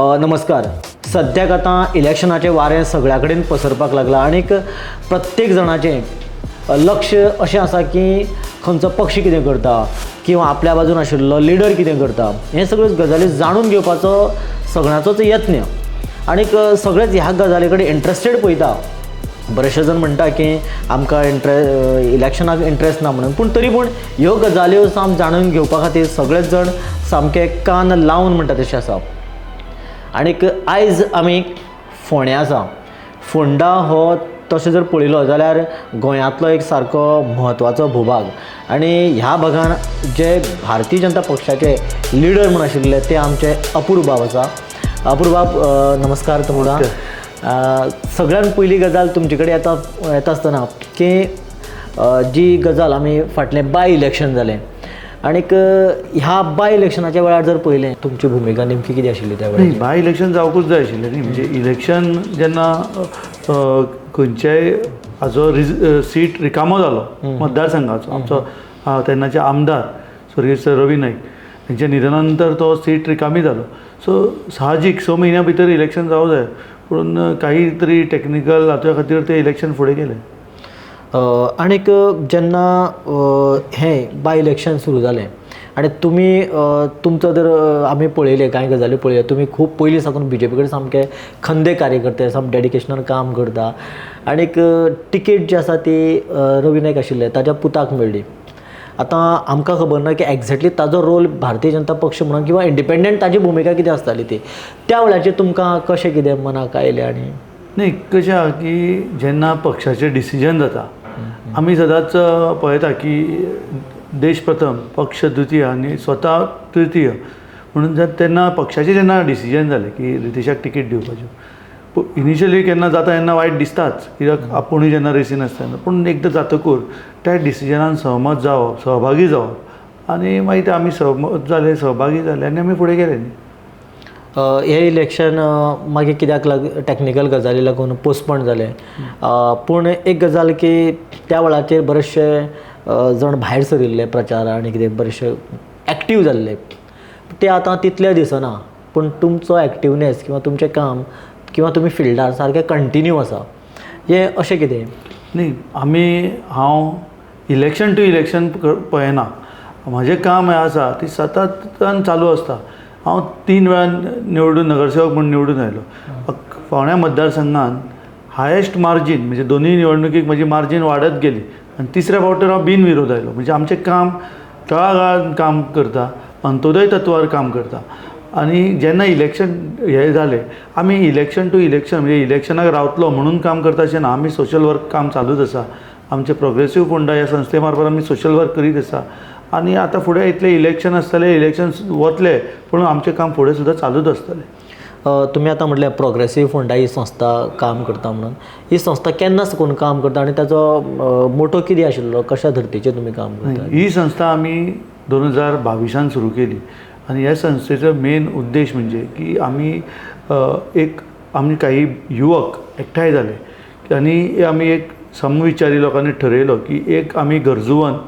नमस्कार. सद्याक आतां इलेक्शनाचें वारें सगळ्या कडेन पसरपाक लागलां आनी प्रत्येक जणाचें लक्ष अशें आसा की खंयचो पक्ष कितें करता किंवा आपल्या बाजून आशिल्लो लिडर कितें करता हे सगळ्यो गजाली जाणून घेवपाचो सगळ्यांचोच यत्न आनीक सगळेच ह्या गजाली कडेन इंट्रस्टेड पळयता. बरेचशे जण म्हणटा की आमकां इलेक्शनाक इंट्रस्ट ना म्हणून, पूण तरी पूण ह्यो गजाल्यो साम जाणून घेवपा खातीर सगळेच जण सामके कान लावन म्हणटा तशें आसा. आनीक आयज आमी फोंड्या आसा. फोंडा हो तशें जर पळयलो जाल्यार गोंयांतलो एक सारको म्हत्वाचो भूभाग आनी ह्या भागान जे भारतीय जनता पक्षाचे लिडर म्हण आशिल्ले ते आमचे अपूर्व बाब आसा. अपूर्व बाब, नमस्कार तुमकां. सगळ्यान पयली गजाल तुमचे कडेन येता आसतना की जी गजाल आमी फाटलें बाय इलेक्शन जालें आनीक ह्या बाय इलेक्शनाच्या वेळार जर पळयलें तुमची भुमिका नेमकी कितें आशिल्ली त्या वेळार? बाय इलेक्शन जावकूच जाय आशिल्लें न्ही. म्हणजे इलेक्शन जेन्ना खंयच्याय हाजो सीट रिकामो जालो मतदारसंघाचो, आमचो तेन्नाचे आमदार स्वर्गीय रवी नाईक हेंच्या निधना नंतर तो सीट रिकामी जालो. सो साहजीक 6 म्हयन्या भितर इलेक्शन जावं जाय, पूण काही तरी टॅक्निकल हाच्या खातीर ते इलेक्शन फुडें गेलें. आनीक जेन्ना हें बाय इलेक्शन सुरू जालें आनी तुमी तुमचो जर आमी पळयलें कांय गजाली पळयल्या, तुमी खूब पयलीं साकून BJP कडेन सामके खंदे कार्यकर्ते, साम डेडिकेशनान काम करता आनीक टिकेट जी आसा ती रवी नाईक आशिल्ले ताज्या पुताक मेळ्ळी. आतां आमकां खबर ना की एक्झॅक्टली ताजो रोल भारतीय जनता पक्ष म्हणून किंवा इंडिपेंडंट ताजी भुमिका कितें आसताली ती त्या वेळाचेर तुमकां कशें कितें मनाक आयलें? आनी न्ही, कशें आहा की जेन्ना पक्षाचें डिसिजन जाता आमी सदांच पळयता की देश प्रथम पक्ष द्वितीय आनी स्वता तृतीय म्हणून तेन्ना पक्षाचें जेन्ना डिसिजन जालें की रितेशाक तिकेट दिवपाच्यो, इनिशियली केन्ना जाता तेन्ना वायट दिसताच कित्याक आपुणूय जेन्ना रेसीन आसता पूण एकदां जातकूर त्या डिसिजनान सहमत जावप, सहभागी जावप आनी मागीर ते आमी सहमत जाले, सहभागी जाले आनी आमी फुडें गेले न्ही. हे इलेक्शन मागीर कित्याक टॅक्निकल गजाली लागून पोस्टपोन जालें, पूण एक गजाल की त्या वेळाचेर बरेचशे जण भायर सरिल्ले प्रचार आनी कितें बरेचशे एक्टीव जाल्ले ते आतां तितले दिसना, पूण तुमचो एक्टिवनेस किंवा तुमचें काम किंवा तुमी फिल्डार सारकें कंटिन्यू आसा. हें अशें कितें? न्ही, हांव इलेक्शन टू इलेक्शन पळयना. म्हाजें काम हें आसा ती सतत चालू आसता. हांव 3 वेळा नगरसेवक म्हणून निवडून आयलो. फोंड्या मतदारसंघान हायेस्ट मार्जीन म्हणजे दोनूय निवडणुकीक म्हजी मार्जीन वाडत गेली आनी तिसऱ्या फावटीर हांव बिनविरोध आयलो. म्हणजे आमचें काम तळागाळांत काम करता, अंत्योदय तत्वार काम करता. आनी जेन्ना इलेक्शन हें जालें आमी इलेक्शन टू इलेक्शन म्हणजे इलेक्शनाक रावतलो म्हणून काम करता अशें ना. आमी सोशल वर्क काम चालूच आसा. आमचे प्रोग्रेसीव फोंडा ह्या संस्थे मार्फत आमी सोशल वर्क करीत आसा आनी आतां फुडें इतले इलेक्शन आसतले, इलेक्शन वतले पूण आमचें काम फुडें सुद्दां चालूच आसतलें. तुमी आतां म्हटलें प्रोग्रेसीव फोंडा ही संस्था काम करता म्हणून. ही संस्था केन्ना साकून काम करता आनी ताचो मोटो कितें आशिल्लो, कशा धर्तीचेर तुमी काम करता? ही संस्था आमी 2022 सुरू केली आनी ह्या संस्थेचो मेन उद्देश म्हणजे की आमी काही युवक एकठांय जाले आनी आमी एक समविचारी लोकांनी ठरयलो की एक आमी गरजुवंत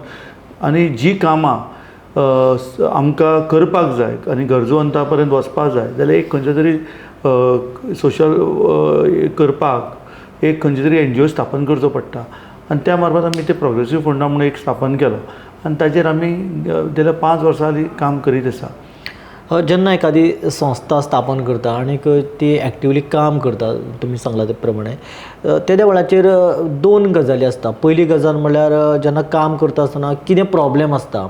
आनी जी कामां आमकां करपाक जाय आनी गरजुवंता पर्यंत वचपाक जाय जाल्यार एक खंयचो तरी सोशल करपाक एक खंयचे तरी NGO स्थापन करचो पडटा आनी त्या मार्फत आमी ते प्रोग्रेसीव फोंडा म्हणून एक स्थापन केलो आनी ताचेर आमी गेल्या 5 वर्सां हालीं काम करीत आसा. जेन्ना एखादी संस्था स्थापन करता आनीक ती एक्टिवली काम करता, तुमी सांगला ते प्रमाणे, त्या वेळाचेर 2 गजाली आसता. पयली गजाल म्हणल्यार जेन्ना काम करता आसतना कितें प्रॉब्लेम आसता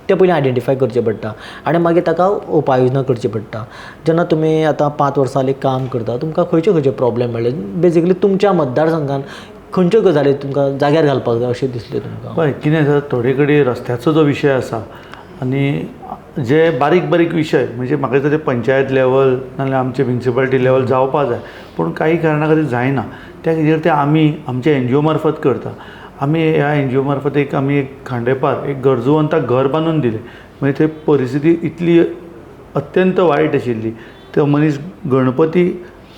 ते पयलीं आयडेंटिफाय करचें पडटा आनी मागीर ताका उपाय योजना करची पडटा. जेन्ना तुमी आतां 5 वर्सां हालीं काम करता तुमकां खंयचे प्रॉब्लेम मेळ्ळे? बेजिकली तुमच्या मतदारसंघान खंयच्यो गजाली तुमकां जाग्यार घालपाक जाय अशें दिसलें तुमकां? पळय, कितें आसा, थोडे कडेन रस्त्याचो जो विशय आसा आनी जे बारीक बारीक विशय म्हणजे म्हाका दिसता ते पंचायत लेवल नाजाल्यार आमचे म्युनिसिपालिटी लेवल जावपाक जाय पूण काही कारणां खातीर जायना. त्या खातीर ते आमी आमच्या NGO मार्फत करता. आमी ह्या NGO मार्फत आमी एक खांडेपार एक गरजुवंताक घर बांदून दिलें. म्हणजे थंय परिस्थिती इतली अत्यंत वायट आशिल्ली. तो मनीस गणपती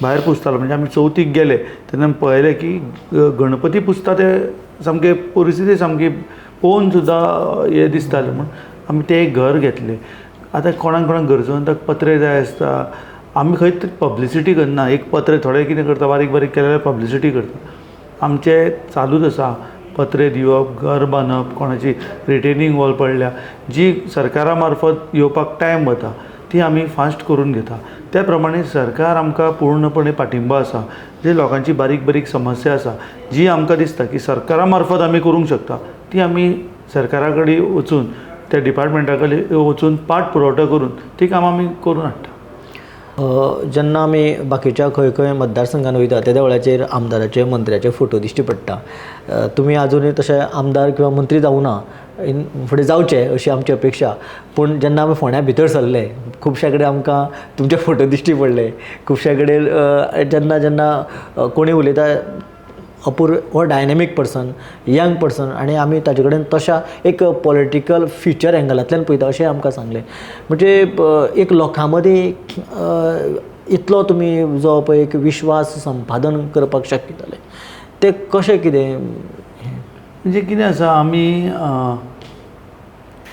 भायर पुजतालो. म्हणजे आमी चवथीक गेले तेन्ना पळयलें की गणपती पुजता ते सामके परिस्थिती सामकी पळोवन सुद्दां हें दिसतालें. म्हणून आमी तें एक घर घेतलें. आतां कोणाक गरजुवंताक पत्रे जाय आसता, आमी खंय तरी पब्लिसिटी करना, एक पत्र थोडे कितें करता, बारीक बारीक केलें जाल्यार पब्लिसिटी करता. आमचें चालूच आसा पत्रे दिवप, घर बांदप, कोणाची रिटेनिंग वॉल पडल्या जी सरकारा मार्फत येवपाक टायम वता ती आमी फास्ट करून घेता. त्या प्रमाणे सरकार आमकां पूर्णपणे पाठिंबा आसा. जे लोकांची बारीक बारीक समस्या आसा जी आमकां दिसता की सरकारा मार्फत आमी करूंक शकता ती आमी सरकारा कडेन वचून त्या डिपार्टमेंटा कडेन वचून पाठ पुरवठा करून ती कामां आमी करून हाडटा. जेन्ना आमी बाकीच्या खंय खंय मतदारसंघान वयता त्या वेळाचेर आमदाराचे मंत्र्याचे फोटो दिश्टी पडटा. तुमी आजुनूय तशे आमदार किंवा मंत्री जावं ना, फुडें जावचे अशी आमची अपेक्षा. पूण जेन्ना आमी फोंड्या भितर सरले खुबश्या कडेन आमकां तुमचे फोटो दिश्टी पडले. खुबश्या कडेन जेन्ना जेन्ना कोणी उलयता अपूर्व हो डायनॅमीक पर्सन, यंग पर्सन, आनी आमी ताजे कडेन तशा एक पॉलिटिकल फ्युचर एंगलांतल्यान पळयता अशें आमकां सांगलें. म्हणजे एक लोकां मदीं इतलो तुमी जो पळय एक विश्वास संपादन करपाक शक्य जालें तें कशें कितें? म्हणजे कितें आसा, आमी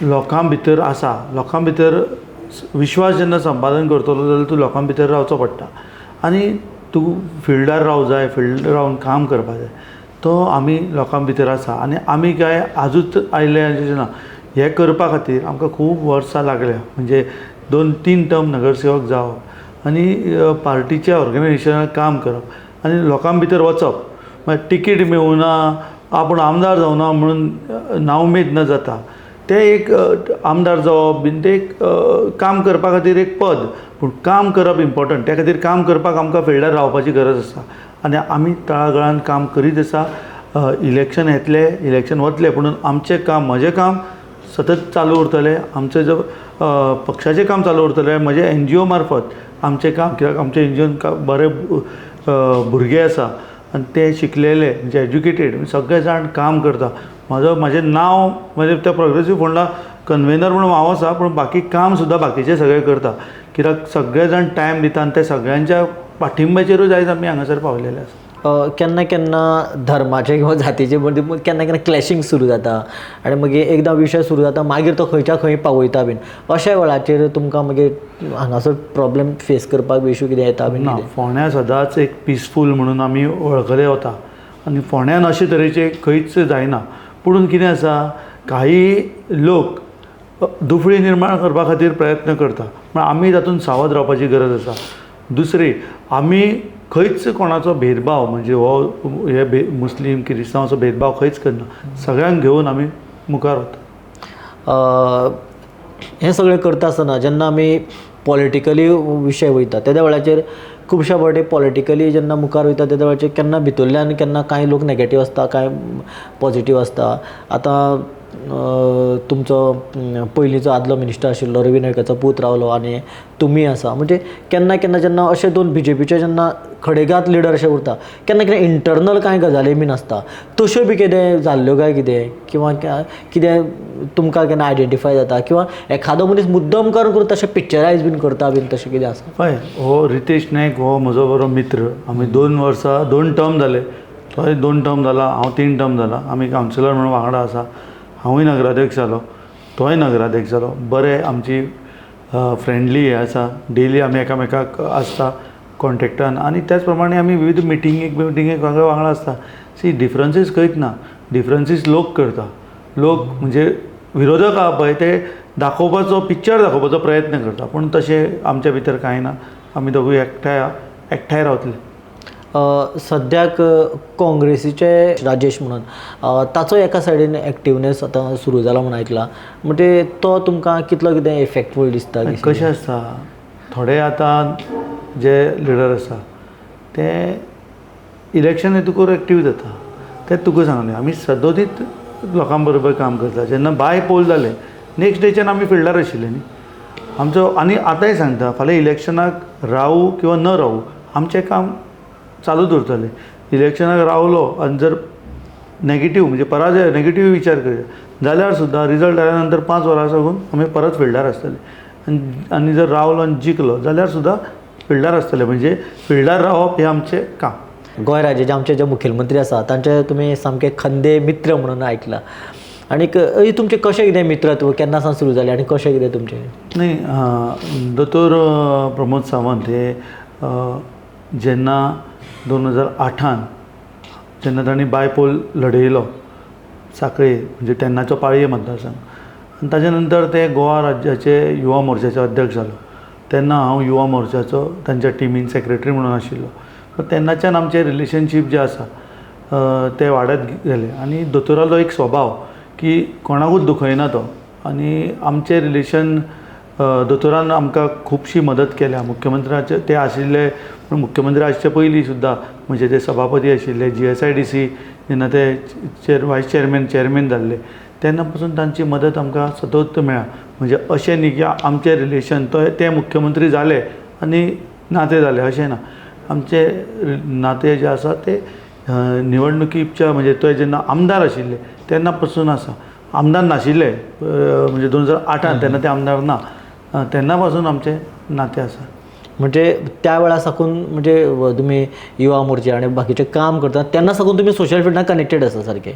लोकां भितर आसा, लोकां भितर विश्वास जेन्ना संपादन करतलो जाल्यार तूं लोकां भितर रावचो पडटा. आनी तूं फिल्डार रावं जाय, फिल्ड रावन काम करपाक जाय. तो आमी लोकां भितर आसा. आनी आमी काय आजूच आयले अशें ना, हें करपा खातीर आमकां खूब वर्सां लागल्या. म्हणजे 2-3 टर्म नगरसेवक जावप आनी पार्टीच्या ऑर्गनायझेशनाक काम करप आनी लोकां भितर वचप. मागीर तिकीट मेळुना, आपूण आमदार जावना म्हणून नाउमेद न जाता. ते एक आमदार जावप बीन ते एक काम करपा खातीर एक पद, पूण काम करप इम्पॉर्टंट. त्या खातीर काम करपाक आमकां फिल्डार रावपाची गरज आसा आनी आमी तळागळान काम करीत आसा. इलेक्शन येतले, इलेक्शन वतले, पूण आमचें काम, म्हजें काम सतत चालू उरतलें. आमचें जो पक्षाचें काम चालू उरतलें. म्हजे NGO मार्फत आमचें काम, कित्याक आमच्या NGOन बरे भुरगे आसा आनी ते शिकलेले, म्हणजे एज्युकेटेड सगळे जाण काम करता. म्हजें नांव म्हणजे त्या प्रोग्रेसीव फंडा कन्वेनर म्हणून हांव आसा, पूण बाकी काम सुद्दां बाकीचे सगळे करता. कित्याक सगळे जाण टायम दिता आनी ते सगळ्यांच्या पाठिंब्याचेरूच आयज आमी हांगासर पावलेले आसा. केन्ना केन्ना धर्माचे किंवा जातीचे मदीं केन्ना केन्ना क्लॅशिंग सुरू जाता आनी मागीर एकदां विशय सुरू जाता मागीर तो खंयच्या खंय पावयता बीन. अशा वेळाचेर तुमकां मागीर हांगासर प्रॉब्लेम फेस करपाक इशू कितें येता बीन? ना, फोंड्या सदांच एक पिसफूल म्हणून आमी वळखले वता आनी फोंड्यान अशे तरेचे खंयच जायना. पूण कितें आसा, काही लोक दुफळी निर्माण करपा खातीर प्रयत्न करता, पूण आमी तातूंत सावध रावपाची गरज आसा. दुसरी, आमी खंयच कोणाचो भेदभाव म्हणजे हो हे मुस्लीम क्रिस्तांवाचो भेदभाव खंयच करना. सगळ्यांक घेवन आमी मुखार वता. हें सगळें करता आसतना जेन्ना आमी पॉलिटिकली विशय वयता त्या वेळाचेर खुबश्या फावटी पॉलिटिकली जेन्ना मुखार वयता त्या वेळाचेर केन्ना भितरल्यान केन्ना कांय लोक नॅगेटीव आसता, कांय पॉजिटीव आसता. आतां तुमचो पयलींचो आदलो मिनिस्टर आशिल्लो रवी नायकाचो पूत रावलो आनी तुमी आसा. म्हणजे केन्ना केन्ना जेन्ना अशे दोन BJPचे जेन्ना खडेगांत लिडर अशे उरता केन्ना कितें इंटरनल कांय गजाली बीन आसता, तश्यो बी कितें जाल्ल्यो काय कितें, किंवा कितें तुमकां केन्ना आयडेंटिफाय जाता, किंवा एखादो मनीस मुद्दम करून तशें पिक्चरायज बीन करता बीन तशें कितें आसा? हय, हो रितेश नायक हो म्हजो बरो मित्र. आमी 2 वर्सां 2 टर्म जाले. तोय 2 टर्म जाला, हांव 3 टर्म जाला. आमी कावन्सिलर म्हणून वांगडा आसा. हांवूय नगराध्यक्ष जालो, तोय नगराध्यक्ष जालो. बरे आमची फ्रेंडली हे आसा. डेली आमी एकामेकाक आसता कॉन्टेक्टान आनी त्याच प्रमाणे आमी विविध मिटिंगेक वांगडा आसता. सी, डिफरन्सीस खंयच ना. डिफरन्सीस लोक करता. लोक म्हणजे विरोधक आहा पळय ते दाखोवपाचो, पिक्चर दाखोवपाचो प्रयत्न करता, पूण तशें आमच्या भितर कांय ना. आमी दोगूय एकठांय रावतले. सद्याक काँग्रेसीचे राजेश म्हणून ताचो एका सायडीन एक्टिवनेस आतां सुरू जाला म्हणून आयकलां. म्हणजे तो तुमकां कितलो कितें इफेक्टफूल दिसता? कशें आसता, थोडे आतां जे लिडर आसा ते इलेक्शन येतकूर एक्टीव जाता. तें तुका सांगलें, आमी सदोदीत लोकां बरोबर काम करता. जेन्ना बाय पोल जाले नेक्स्ट डेच्यान आमी फिल्डार आशिल्ले न्ही. आमचो आनी आतांय सांगता, फाल्यां इलेक्शनाक रावूं किंवा न रावूं आमचें काम चालूच उरतलें. इलेक्शनाक रावलो आनी जर नॅगेटीव म्हणजे पराजय नॅगेटीव विचार करता जाल्यार सुद्दां रिजल्ट आयल्या नंतर 5 वरां साकून आमी परत फिल्डार आसतले. आनी जर रावलो आनी जिखलो जाल्यार सुद्दां फिल्डार आसतले. म्हणजे फिल्डार रावप हें आमचें काम. गोंय राज्याचे आमचे जे मुखेलमंत्री आसा तांचे तुमी सामके खंदे मित्र म्हणून आयकला. आनी तुमचें कशें कितें मित्रत्व केन्ना सावन सुरू जालें आनी कशें कितें तुमचें? नाही, दोतोर प्रमोद सावंत हे जेन्ना 2008 जेन्ना तांणी बायपोल लढयलो सांखळे म्हणजे तेन्नाचो पाळये मतदारसंघ, आनी ताजे नंतर ते गोवा राज्याचे युवा मोर्चाचे अध्यक्ष जालो. तेन्ना हांव युवा मोर्चाचो तांच्या टिमीन सेक्रेटरी म्हणून आशिल्लो. तेन्नाच्यान आमचें रिलेशनशीप जें आसा तें वाडत गेलें. आनी दोतोरालो एक स्वभाव की कोणाकूच दुखयना तो, आनी आमचें रिलेशन दोतोरान आमकां खुबशी मदत केल्या. मुख्यमंत्र्याचे ते आशिल्ले, पूण मुख्यमंत्री आसचे पयलीं सुद्दां म्हणजे ते सभापती आशिल्ले, GSIDC जेन्ना ते वायस चेअरमॅन जाल्ले तेन्ना पासून तांची मदत आमकां सतत मेळ्ळा. म्हणजे अशें न्ही की आमचें रिलेशन ते मुख्यमंत्री जाले आनी नातें जालें अशें ना. आमचे नातें जें आसा ते निवडणुकीच्या म्हणजे तो जेन्ना आमदार आशिल्ले तेन्ना पासून आसा. आमदार नाशिल्ले म्हणजे 2008 तेन्ना ते आमदार ना, तेन्ना पासून आमचें नातें आसा. म्हणजे त्या वेळा साकून म्हणजे तुमी युवा मोर्चे आनी बाकीचें काम करता तेन्ना साकून तुमी सोशल फिल्डान कनेक्टेड आसा सारके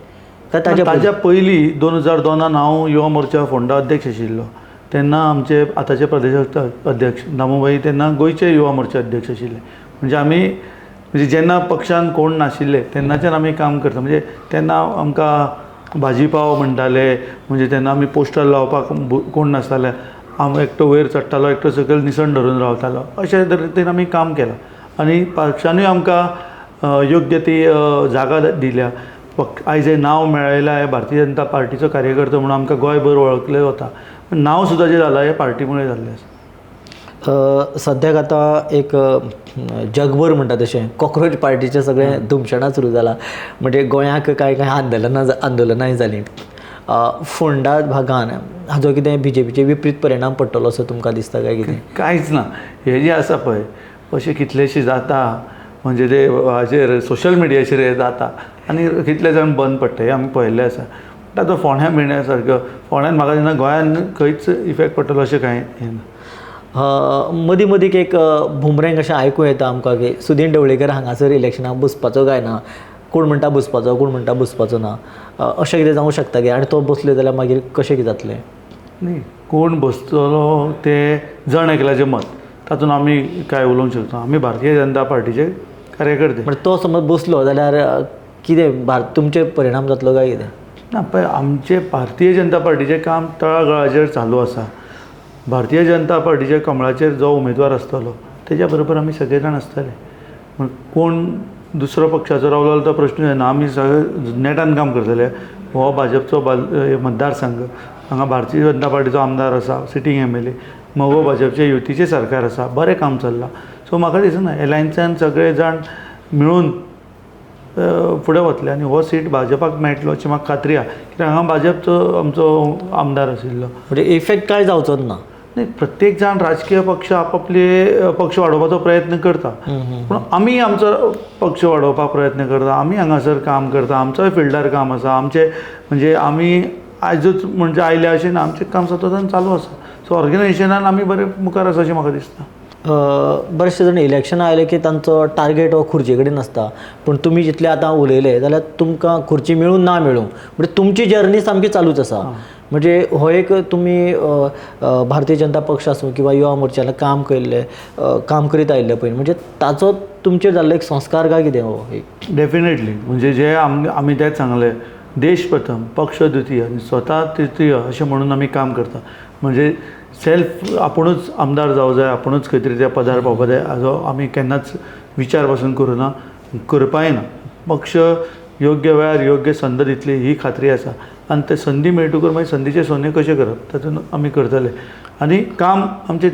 काय? ताज्या पयलीं 2002 हांव युवा मोर्चा फोंडा अध्यक्ष आशिल्लो. तेन्ना आमचे आतांचे प्रदेश अध्यक्ष दामोबाई तेन्ना गोंयचे युवा मोर्चा अध्यक्ष आशिल्ले. म्हणजे आमी म्हणजे जेन्ना पक्षान कोण नाशिल्ले तेन्नाच्यान आमी काम करता. म्हणजे तेन्ना आमकां भाजी पाव म्हणटाले, म्हणजे तेन्ना आमी पोस्टर लावपाक कोण नासताले, हांव एकटो वयर चडटालो, एकटो सकयल निसण धरून रावतालो. अशे तरेन आमी काम केलां आनी पक्षानूय आमकां योग्य ती जागा दिल्या. आयज हें नांव मेळयलां हे भारतीय जनता पार्टीचो कार्यकर्तो म्हणून आमकां गोंयभर वळखलें वता. नांव सुद्दां जें जालां हें पार्टी मुळे जाल्लें आसा. सद्याक आतां एक जगभर म्हणटा तशें कॉक्रोच पार्टीचें सगळें धुमशणां सुरू जालां. म्हणजे गोंयाक कांय आंदोलनाय जालीं. फोंडा भागान हाजो कितें BJPचे विपरीत परिणाम पडटलो असो तुमकां दिसता काय कितें? कांयच ना. हे जें आसा पळय अशें कितलेशें जाता, म्हणजे ते हाचेर सोशल मिडियाचेर हे जाता आनी कितले जाण बंद पडटा हें आमी पळयल्लें आसा. ताचो फोंड्या बिण्या सारको फोंड्यान म्हाका जेन्ना गोंयान खंयच इफेक्ट पडटलो अशें कांय हें ना. मदीं मदीं एक बुमरेंग अशें आयकूं येता आमकां की सुदीन ढवळीकर हांगासर इलेक्शनाक बसपाचो काय ना. कोण म्हणटा बसपाचो, कोण म्हणटा बसपाचो ना. अशें कितें जावं शकता गे? आनी तो बसले जाल्यार मागीर कशें कितें जातलें? न्ही, कोण बसतलो तें जण एकल्याचें मत, तातूंत आमी कांय उलोवंक शकता. आमी भारतीय जनता पार्टीचे कार्यकर्ते. म्हणजे तो समज बसलो जाल्यार कितें तुमचे परिणाम जातलो काय कितें? ना पळय, आमचे भारतीय जनता पार्टीचें काम तळागाळाचेर चालू आसा. भारतीय जनता पार्टीच्या कमळाचेर जो उमेदवार आसतलो तेज्या बरोबर आमी सगळे जाण आसतले. कोण दुसरो पक्षाचो रावलो तो प्रश्न येना. आमी सगळे नेटान काम करतले. हो भाजपचो मतदारसंघ, हांगा भारतीय जनता पार्टीचो आमदार आसा, सिटींग MLA, मग हो भाजपचे युतीचें सरकार आसा, बरें काम चल्लां. सो म्हाका दिसना एलायन्सान सगळे जाण मिळून फुडें वतले आनी हो सीट भाजपाक मेळटलो अशी म्हाका खात्री आहा. कित्याक हांगा भाजपचो आमचो आमदार आशिल्लो. म्हणजे इफेक्ट काय जावचोच ना. नाही, प्रत्येक जाण राजकीय पक्ष आपापले पक्ष वाडोवपाचो प्रयत्न करता, पूण आमी आमचो पक्ष वाडोवपाक प्रयत्न करता. आमी हांगासर काम करता, आमचोय फिल्डार काम आसा. आमचें म्हणजे आमी आयजूच म्हणजे आयले अशें ना, आमचें काम सतत चालू आसा. सो ऑर्गनायझेशनान आमी बरें मुखार आसा अशें म्हाका दिसता. बरेचशे जाण इलेक्शनां आयले की तांचो टार्गेट हो खुर्चे कडेन आसता. पूण तुमी जितले आतां उलयले जाल्यार तुमकां खुर्ची मेळूं ना मेळूं म्हणजे तुमची जर्नी सामकी चालूच आसा. म्हणजे हो एक तुमी भारतीय जनता पक्ष आसूं किंवा युवा मोर्चाला काम करीत आयिल्ले पळय, म्हणजे ताचो तुमचेर जाल्लो एक संस्कार काय कितें हो? डेफिनेटली. म्हणजे जे आमी तेच सांगले, देश प्रथम, पक्ष द्वितीय आनी स्वता तृतीय अशें म्हणून आमी काम करता. म्हणजे सेल्फ आपुणूच आमदार जावं जाय, आपुणूच खंय तरी त्या पदार पावपा जाय हाजो आमी केन्नाच विचार पासून करूना, करपाय ना. पक्ष योग्य वेळार योग्य संद दितली ही खात्री आसा. आनी ते संदी मेळटकूच मागीर संदीचे सोने कशें करप तातूंत आमी करतले आनी काम आमचें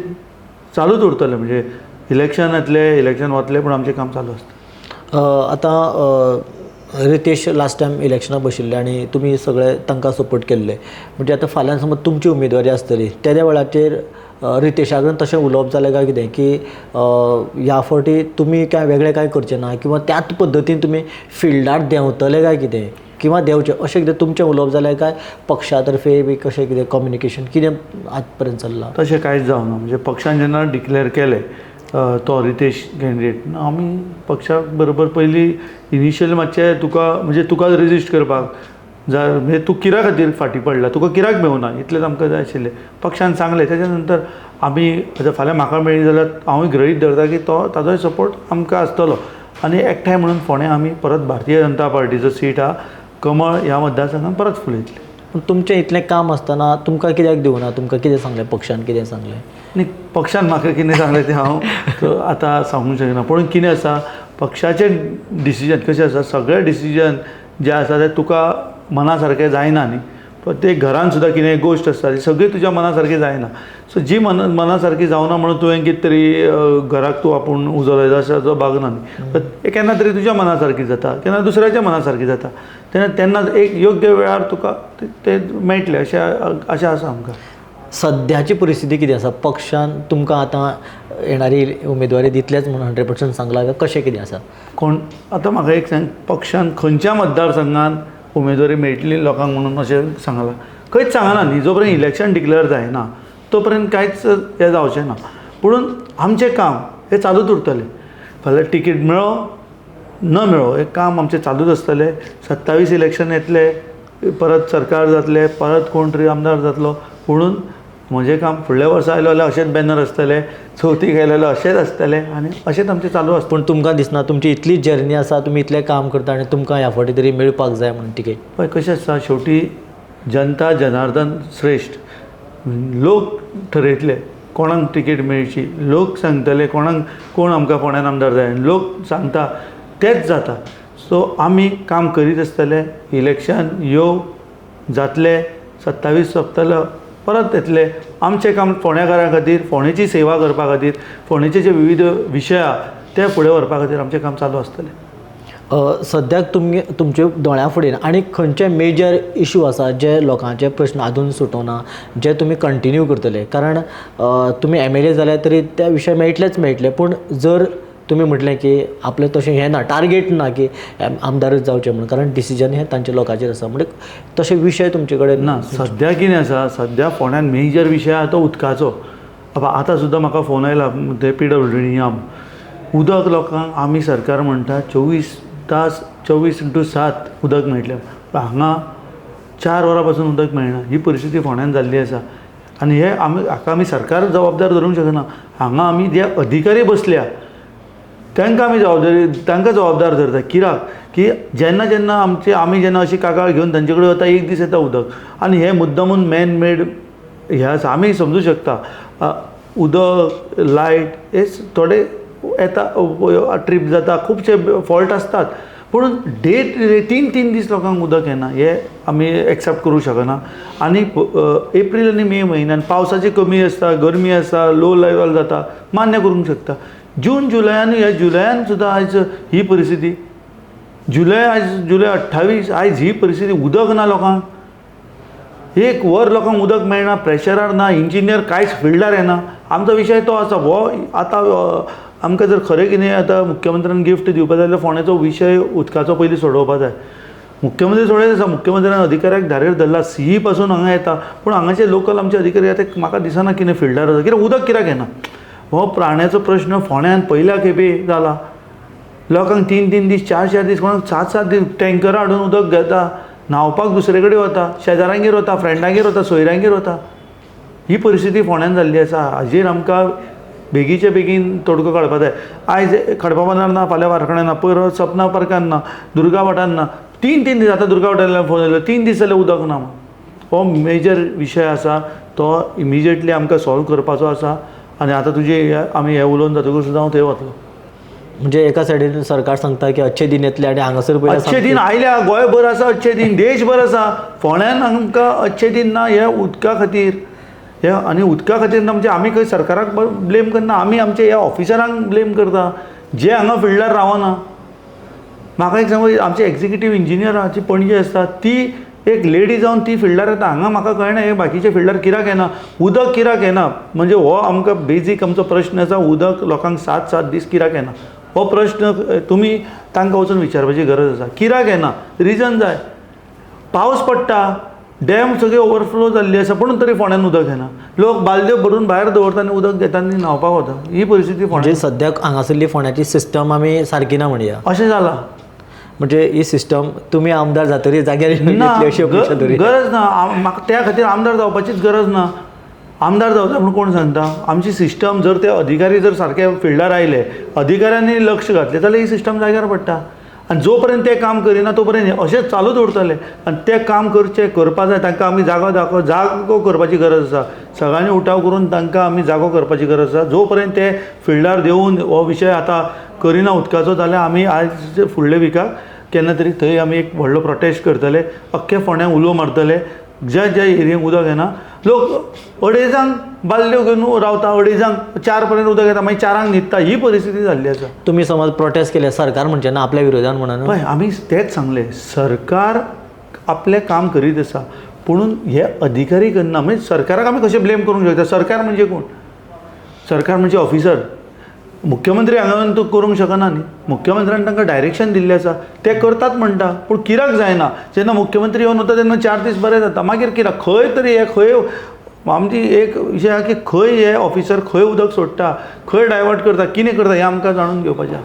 चालूच उरतलें. म्हणजे इलेक्शन येतलें, इलेक्शन वतलें, पूण आमचें काम चालू आसता. आतां रितेश लास्ट टायम इलेक्शनाक बशिल्ले आनी तुमी सगळे तांकां सपोर्ट केल्ले. म्हणजे आतां फाल्यां समज तुमची उमेदवारी आसतली, त्या वेळाचेर रितेशा कडेन तशें उलोवप जालें काय कितें की ह्या फावटी तुमी काय वेगळें काय करचें ना किंवा त्याच पद्दतीन तुमी फिल्डार देंवतले काय कितें किंवा देंवचें अशें कितें तुमचें उलोवप जालें काय पक्षा तर्फे बी कशें कितें कम्युनिकेशन कितें आज पर्यंत चल्लां? तशें कांयच जावना. म्हणजे पक्षान जेन्ना डिक्लेअर केलें तो रितेश कॅन्डिडेट, आमी पक्षा बरोबर पयलीं इनिशियल मातशें तुका रेजिस्ट करपाक म्हणजे तूं कित्या खातीर फाटीं पडला, तुका कित्याक मेळूना, इतलेंच आमकां जाय आशिल्लें. पक्षान सांगलें. तेच्या नंतर आमी आतां फाल्यां म्हाका मेळ्ळी जाल्यार हांवूय गृहीत धरता की ताजोय सपोर्ट आमकां आसतलो. आनी एकठांय म्हणून फोंड्या आमी परत भारतीय जनता पार्टीचो सीट हा कमळ ह्या मतदारसंघात परत फुलयतले. पूण तुमचें इतलें काम आसतना तुमकां कित्याक दिवना, तुमकां कितें सांगलें, पक्षान कितें सांगलें? न्ही, पक्षान म्हाका कितें सांगलें तें हांव आतां सांगूंक शकना. पूण कितें आसा, पक्षाचें डिसिजन कशें आसा, सगळें डिसिजन जें आसा तें तुका मना सारकें जायना न्ही. प्रत्येक घरान सुद्दां कितें गोश्ट आसता ती सगळी तुज्या मना सारकी जायना. सो जी मना सारकी जावना म्हणून तुवें कितें तरी घराक तूं आपूण उजो लायता अशें भागना न्ही. केन्ना तरी तुज्या मना सारकी जाता, केन्ना दुसऱ्याच्या मना सारकी जाता. तेन्ना एक योग्य वेळार तुका तें मेळटलें अशें आसा आमकां. सद्याची परिस्थिती कितें आसा? पक्षान तुमकां आतां येणारी उमेदवारी दितलेच म्हणून 100% सांगला काय कशें कितें आसा? कोण आतां म्हाका एक सांग, पक्षान खंयच्या मतदारसंघान उमेदवारी मेळटली लोकांक म्हणून अशें सांगलां? खंयच सांगना न्ही. जो पर्यंत इलेक्शन डिक्लेअर जायना तो पर्यंत कांयच हें जावचें ना. पुणून आमचें काम हें चालूच उरतलें. फाल्यां तिकीट मेळो न मेळो हें काम आमचें चालूच आसतलें. 27 इलेक्शन येतले, परत सरकार जातलें, परत कोण तरी आमदार जातलो. पुणून म्हजें काम फुडल्या वर्सा आयलो जाल्यार अशेंच बॅनर आसतले, चवथीक आयले जाल्यार अशेंच आसतलें आनी अशेंच आमचें चालू आसता. पूण तुमकां दिसना तुमची इतली जर्नी आसा, तुमी इतलें काम करता आनी तुमकां ह्या फावटी तरी मेळपाक जाय म्हणून तिकेट? पळय कशें आसता, शेवटी जनता जनार्दन श्रेश्ठ. लोक ठरयतले कोणाक तिकेट मेळची, लोक सांगतले कोण आमकां फोंड्यान आमदार जाय, लोक सांगता तेंच जाता. सो आमी काम करीत आसतले. इलेक्शन जातले, 27 सोंपतलो, परत येतले. आमचें काम फोंड्याकारां खातीर, फोंडेची सेवा करपा खातीर, फोंडेचे जे विविध विशय आहा ते फुडें व्हरपा खातीर आमचें काम चालू आसतलें. सद्याक तुमचे दोळ्या फुडें आनी खंयचे मेजर इशू आसा जे लोकांचे प्रश्न आजून सुटोना, जे तुमी कंटिन्यू करतले? कारण तुमी MLA जाल्यार तरी ते विशय मेळटले. पूण जर तुमी म्हटलें की आपलें तशें हें ना, टार्गेट ना की आमदारच जावचें म्हणून, कारण डिसिजन हें तांच्या लोकांचेर आसा. म्हणजे तशे विशय तुमचे कडेन ना. सद्या कितें आसा, सद्या फोंड्यान मेजर विशय आहा तो उदकाचो. आतां सुद्दां म्हाका फोन आयला ते PWD उदक लोकांक आमी सरकार म्हणटा 24/7 उदक मेळटलें. हांगा 4 वरां पासून उदक मेळना. ही परिस्थिती फोंड्यान जाल्ली आसा. आनी हे हाका आमी सरकार जबाबदार धरूंक शकना. हांगा आमी जे अधिकारी बसल्या तांकां आमी जबाबदार धरता. कित्याक की जेन्ना आमी जेन्ना अशी कागाळ घेवन तांचे कडेन वता, एक दीस येता उदक आनी हे मुद्दामून मॅन मेड हे आसा. आमी समजूं शकता उदक, लायट हे थोडे येता, ट्रीप जाता, खुबशे फॉल्ट आसतात. पूण डे 3 दीस लोकांक उदक येना हे आमी एक्सेप्ट करूंक शकना. आनी एप्रील आनी मे म्हयन्यान पावसाची कमी आसता, गरमी आसता, लो लेवल जाता, मान्य करूंक शकता. जून जुलयान जुलयान सुद्दां आयज ही परिस्थिती, जुलय 28 आयज ही परिस्थिती, उदक ना लोकांक. 1 वर लोकांक उदक मेळना, प्रेशरार ना, इंजिनियर कांयच फिल्डार येना. आमचो विशय तो आसा. हो आतां आमकां जर खरें कितें आतां मुख्यमंत्र्यान गिफ्ट दिवपा जाय जाल्यार फोंड्याचो विशय उदकाचो पयलीं सोडोवपा जाय. मुख्यमंत्री सोडयत आसा, मुख्यमंत्र्यान अधिकाऱ्याक धारेर धरला, CE पासून हांगा येता. पूण हांगाचे लोकल आमचे अधिकारी आतां म्हाका दिसना कितें फिल्डार आसा, कित्याक उदक कित्याक येना. हो प्राण्याचो प्रश्न फोंड्यान पयल्या खेपे जाला. लोकांक 3 दीस 4 दीस, कोणाक 7 दीस टँकरां हाडून उदक घेता, न्हांवपाक दुसरे कडेन वता, शेजाऱ्यांगेर वता, फ्रेंडांगेर वता, सोयऱ्यांगेर वता. ही परिस्थिती फोंड्यान जाल्ली आसा. हाजेर आमकां बेगीचे बेगीन तोडगो काडपा जाय. आयज खडपा बांदार ना, फाल्यां वारकड्यान ना, परत सपना पार्कान ना, दुर्गा वाठारान ना. 3 दीस आतां दुर्गा वाठारांतल्यान फोन येयलो, 3 दीस जाले उदक ना. हो मेजर विशय आसा, तो इमिजिएटली आमकां सॉल्व करपाचो आसा. आनी आतां आमी हें उलोवन जातकूर सुद्दां हांव थंय वतलो. म्हणजे एका सायडीन सरकार सांगता की अच्छे दिन येतले आनी हांगासर पळय अच्छे दिन आयल्या, गोंयभर आसा अच्छे दिन, देशभर आसा. फोंड्यान आमकां अच्छे दिन ना हे उदका खातीर. हे आनी उदका खातीर ना म्हणजे आमी खंय सरकाराक ब्लेम करना, आमी आमचे ह्या ऑफिसरांक ब्लेम करता जे हांगा फिल्डार रावना. म्हाका एक सांग, आमचे एक्झिक्युटीव इंजिनियराची पणजी आसता, ती एक लेडी जावन ती फिल्डार येता. हांगा म्हाका कळना हे बाकीचे फिल्डार कित्याक येना, उदक कित्याक येना. म्हणजे हो आमकां बेजीक आमचो प्रश्न आसा, उदक लोकांक 7 दीस कित्याक येना. हो प्रश्न तुमी तांकां वचून विचारपाची गरज आसा. कित्याक येना, रिजन जाय. पावस पडटा, डॅम सगळे ओवरफ्लो जाल्ली आसा, पूण तरी फोंड्यान उदक येना. लोक बालद्यो भरून भायर दवरता आनी उदक घेता आनी न्हांवपाक वता. ही परिस्थिती म्हणजे सद्याक हांगासरली फोंड्याची सिस्टम आमी सारकी ना म्हणया अशें जालां. म्हणजे ही सिस्टम तुमी आमदार जातरी जाग्यार ना घेतली अशी अपेक्षा दवरी. गरज ना म्हाका त्या खातीर आमदार जावपाचीच गरज ना. आमदार जावचा म्हणून कोण सांगता. आमची सिस्टम जर ते अधिकारी जर सारके फिल्डार आयले, अधिकाऱ्यांनी लक्ष घातलें जाल्यार ही सिस्टम जाग्यार पडटा. आनी जो पर्यंत ते काम करिना तो पर्यंत अशेंच चालूच उरतले. आनी ते काम करपा जाय तांकां आमी जागो करपाची गरज आसा. सगळ्यांनी उठाव करून तांकां आमी जागो करपाची गरज आसा. जो पर्यंत ते फिल्डार देऊन हो विशय आतां करिना उदकाचो जाल्यार आमी आज फुडल्या विकाक केन्ना तरी थंय आमी एक व्हडलो प्रोटेस्ट करतले. अख्खे फोंड्यां उलो मारतले. ज्या एरियेक उदक येना लोक अडेजांक बालद्यो घेवन रावता. अडेजांक 4 पर्यंत उदक येता मागीर 4 न्हिदता. ही परिस्थिती जाल्ली आसा. तुम्ही समज प्रोटेस्ट केले सरकार म्हणजे ना आपल्या विरोधान म्हणून पळय आमी तेच सांगले सरकार आपलें काम करीत आसा पुणून हे अधिकारी करना. म्हणजे सरकाराक आमी कशें ब्लेम करूंक शकता. सरकार म्हणजे कोण. सरकार म्हणजे ऑफिसर. मुख्यमंत्री हांगा तूं करूंक शकना न्ही. मुख्यमंत्र्यान तांकां डायरेक्शन दिल्लें आसा ते करतात म्हणटा. पूण कित्याक जायना. जेन्ना मुख्यमंत्री येवन वता तेन्ना 4 दीस बरें जाता. मागीर कित्याक खंय तरी हे खंय आमची एक विशय आहा की खंय हे ऑफिसर खंय उदक सोडटा, खंय डायवर्ट करता, कितें करता हें आमकां जाणून घेवपाचें.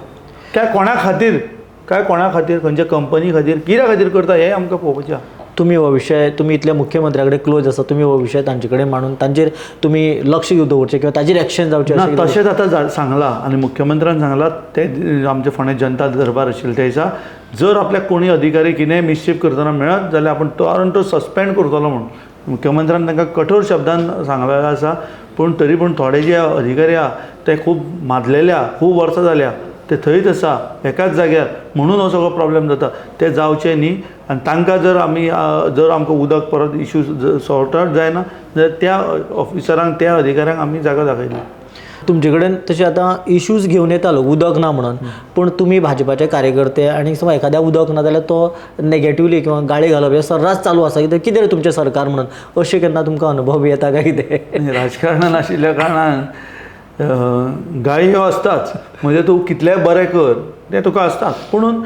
काय कोणा खातीर खंयच्या कंपनी खातीर कित्या खातीर करता हें आमकां पळोवपाचें. तुम्ही हो विषय तुम्ही इतल्या मुख्यमंत्र्याकडे क्लोज आसा. तुम्ही हो विषय तांचे कडेन मांडून तांचेर तुम्ही लक्ष दवरचें किंवा ताचेर एक्शन जावचें ना. अशें तशेंच आतां सांगलां आनी मुख्यमंत्र्यान सांगलां ते आमचे फोंड्या जनता दरबार आशिल्ले त्या दिसा जर आपल्याक कोणी अधिकारी कितेंय मिसचिफ करतना मेळत जाल्यार आपूण तो सस्पेंड करतलो म्हणून मुख्यमंत्र्यान तांकां कठोर शब्दान सांगलेलें आसा. पूण तरी पूण थोडे जे अधिकारी आहा ते खूब माजलेल्या खूब वर्सां जाल्या ते थंयच आसा एकाच जाग्यार म्हणून हो सगळो प्रॉब्लेम जाता. ते जावचें न्ही. आनी तांकां जर आमकां उदक परत इश्यू सॉर्ट आउट जायना जाल्यार त्या ऑफिसरांक त्या अधिकाऱ्यांक आमी जागा दाखयली. तुमचे कडेन तशें आतां इश्यूज घेवन येतालो उदक ना म्हणून. पूण तुमी भाजपाचे कार्यकर्ते आनी समज एखाद्या उदक ना जाल्यार तो नेगेटिवली किंवा गाळी घालप हे सर्रास चालू आसा. कितें रे तुमचें सरकार म्हणून अशें केन्ना तुमकां अनुभव येता काय कितें. राजकारणान आशिल्ल्या कारणान गाळी ह्यो असताच. म्हणजे तूं कितलेंय बरें कर तें तुका आसताच. पुणून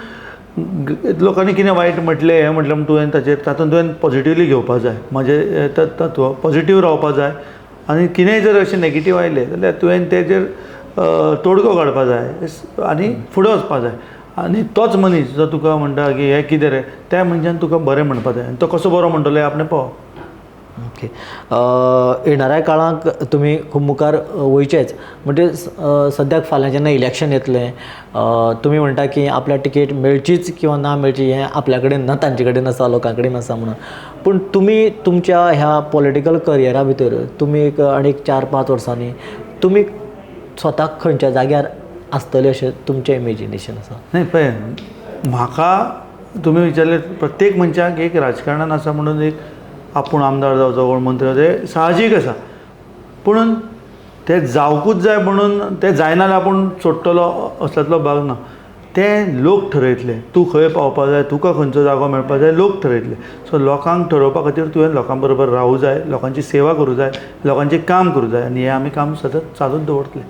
लोकांनी कितें वायट म्हटलें हें म्हटलें म्हण तुवें तातूंत तुवें पॉझिटिवली घेवपा जाय. म्हजें तत्व पॉझिटीव रावपा जाय. आनी कितेंय जर अशें नेगेटीव आयलें जाल्यार तुवें तेजेर तोडगो काडपा जाय आनी फुडें वचपा जाय. आनी तोच मनीस जो तुका म्हणटा की हें कितें रे त्या मनशान तुका बरें म्हणपा जाय. आनी तो कसो बरो म्हणटलो हें आपणें पळोवप. ओके. येणाऱ्या काळाक तुमी खूब मुखार वयचेच. म्हणजे सद्याक फाल्यां जेन्ना इलेक्शन येतलें तुमी म्हणटा की आपल्याक टिकेट मेळचीच किंवा ना मेळची हें आपल्या कडेन ना तांचे कडेन आसा लोकां कडेन आसा म्हणून. पूण तुमी तुमच्या ह्या पॉलिटिकल करियरा भितर तुमी एक आनीक 4-5 वर्सांनी तुमी स्वताक खंयच्या जाग्यार आसतले अशें तुमचें इमेजिनेशन आसा. न्ही पळय म्हाका तुमी विचारलें प्रत्येक मनशाक एक राजकारणान आसा म्हणून एक आपूण आमदार जावचो कोण मंत्री जावचो साहजीक आसा. पुणून ते जावकूच जाय म्हणून ते जायना जाल्यार आपूण सोडटलो असल्यातलो भाग ना. ते लोक ठरयतले. तूं खंय पावपा जाय तुका खंयचो जागो मेळपा जाय लोक ठरयतले. सो लोकांक ठरोवपा खातीर तुवें लोकां बरोबर रावूं जाय. लोकांची सेवा करूं जाय. लोकांचें काम करूं जाय. आनी हें आमी काम सतत चालूच दवरतले.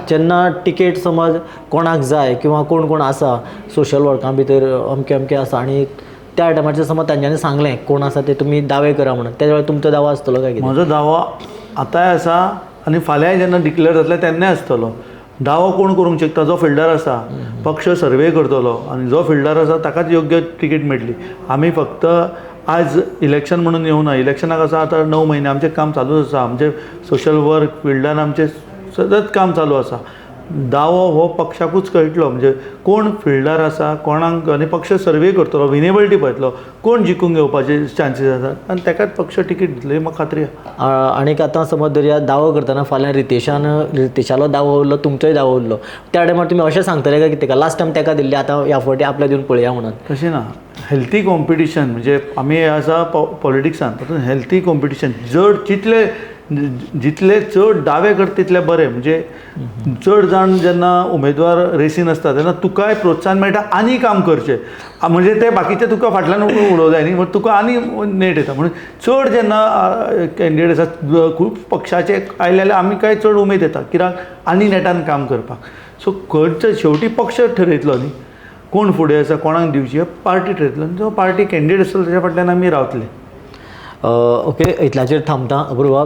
जेन्ना टिकेट समज कोणाक जाय किंवा कोण कोण आसा सोशल वर्कां भितर अमकें अमकें आसा आनी त्या टायमाचेर समज तांच्यांनी सांगलें कोण आसा ते तुमी दावे करा म्हणून त्या वेळार तुमचो दावो आसतलो काय कितें. म्हजो दावो आतांय आसा आनी फाल्यां जेन्ना डिक्लेअर जातले तेन्नाय आसतलो. दावो कोण करूंक शकता जो फिल्डार आसा. पक्ष सर्वे करतलो आनी जो फिल्डार आसा ताकाच योग्य तिकेट मेळटली. आमी फक्त आज इलेक्शन म्हणून येवना. इलेक्शनाक आसा आतां 9 म्हयने आमचें काम चालूच आसा. आमचें सोशल वर्क फिल्डान आमचें सतत काम चालू आसा. दावो हो पक्षाकूच कळटलो. म्हणजे कोण फिल्डार आसा कोणाक आनी पक्ष सर्वे करतलो विनेबिलिटी पळयतलो कोण जिखून घेवपाचे चान्सीस आसात आनी ताकाच पक्ष तिकीट दितलो ही म्हाका खात्री आसा. आनीक आतां समज दर्या दावो करतना फाल्यां रितेशालो दावो उरलो तुमचोय दावो उरलो त्या टायमार तुमी अशें सांगतले काय कितें लास्ट टायम ताका दिल्ली आतां ह्या फावटी आपल्या दिवन पळया म्हणून. तशें ना. हेल्थी कॉम्पिटिशन म्हणजे आमी आसा पॉलिटिक्सान तातूंत हेल्थी कॉम्पिटिशन जितले चड दावे करता तितले बरे. म्हणजे चड जाण जेन्ना उमेदवार रेसीन आसता तेन्ना तुकाय प्रोत्साहन मेळटा आनी काम करचें. म्हणजे ते बाकीचे तुका फाटल्यान उडोवं जाय न्ही म्हणून तुका आनी नेट येता. म्हणून चड जेन्ना कॅन्डिडेट आसा खूब पक्षाचे आयले जाल्यार आमी काय चड उमेद येता कित्याक आनी नेटान काम करपाक. सो खंयचो शेवटी पक्ष ठरयतलो न्ही कोण फुडें आसा कोणाक दिवची पार्टी ठरयतलो. जो पार्टी कॅन्डिडेट आसतलो ताच्या फाटल्यान आमी रावतले. ओके इतल्याचेर थांबता अप्रूव.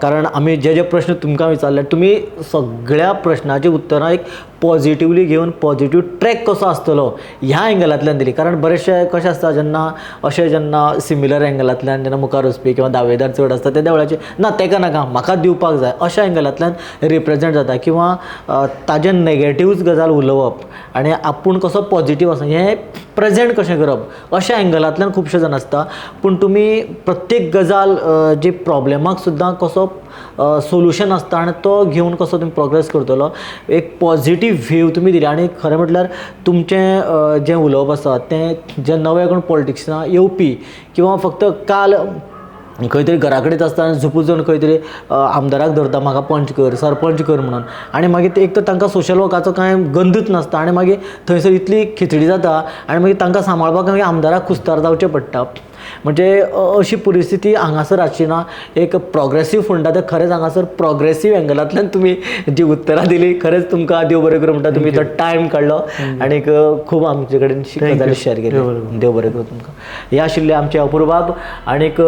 कारण आमी जे प्रश्न तुमकां विचारले तुमी सगळ्या प्रश्नाची उतरां एक पॉझिटिव्हली घेवन पॉझिटिव्ह ट्रॅक कसो आसतलो ह्या एंगलांतल्यान दिली. कारण बरेचशे कशें आसता जेन्ना सिमिलर एंगलांतल्यान जेन्ना मुखार वचपी किंवा दावेदार चड आसता त्या देवळाचे ना तेका नाका म्हाका दिवपाक जाय अशा एंगलांतल्यान रिप्रेझेंट जाता किंवा ताजे नेगेटिव्ह गजाल उलोवप आनी आपूण कसो पॉझिटिव्ह आसा हें प्रेझेंट कशें करप अशा एंगलांतल्यान खुबशे जाण आसता. पूण तुमी प्रत्येक गजाल जी प्रॉब्लेमाक सुद्दां कसो सोल्युशन आसता आनी तो घेवन कसो तुमी प्रोग्रेस करतलो एक पॉझिटिव्ह व्ह्यू तुमी दिली. आनी खरें म्हटल्यार तुमचें जें उलोवप आसा तें जे नवे कोण पॉलिटिक्सां येवपी किंवा फक्त काल खंय तरी घरा कडेन आसता आनी झुपून जावन खंय तरी आमदाराक धरता म्हाका पंच कर सरपंच कर म्हणून आनी मागीर एक तर तांकां सोशल वर्काचो कांय गंधूच नासता आनी मागीर थंयसर इतली खिचडी जाता आनी मागीर तांकां सांबाळपाक मागीर आमदाराक कुस्तार जावचें पडटा. म्हणजे अशी परिस्थिती हांगासर आसची ना. एक प्रोग्रेसीव फंड ते खरेंच हांगासर प्रोग्रेसीव एंगलांतल्यान तुमी जी उतरां दिली खरेंच तुमकां देव बरें करूं म्हणटा. तुमी तो टायम काडलो आनीक खूब आमचे कडेन गजाली शेअर केली. देव बरें करूं तुमकां. हे आशिल्ले आमचे अपूर्वाब आनीक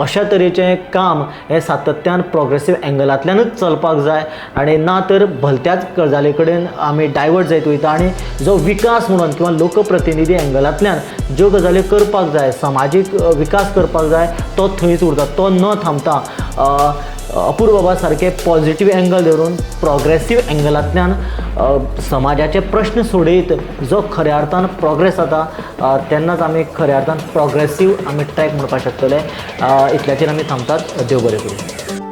अशा तरेचें काम हें सातत्यान प्रोग्रेसीव एंगलांतल्यानूच चलपाक जाय आनी ना तर भलत्याच गजाली कडेन आमी डायवर्ट जायत वयता आनी जो विकास म्हणून किंवा लोकप्रतिनिधी एंगलांतल्यान ज्यो गजाली करपाक जाय समाजीक विकास करपाक जाय तो थंयच उरता तो न थांबता. अपूर्व सारके पॉझिटिव्ह एंगल धरून प्रोग्रेसीव एंगलांतल्यान समाजाचे प्रश्न सोडयत जो खऱ्या अर्थान प्रोग्रेस जाता तेन्नाच आमी खऱ्या अर्थान प्रोग्रेसीव आमी ट्रॅक म्हणपाक शकतले. इतल्याचेर आमी थांबतात. देव बरें करूं.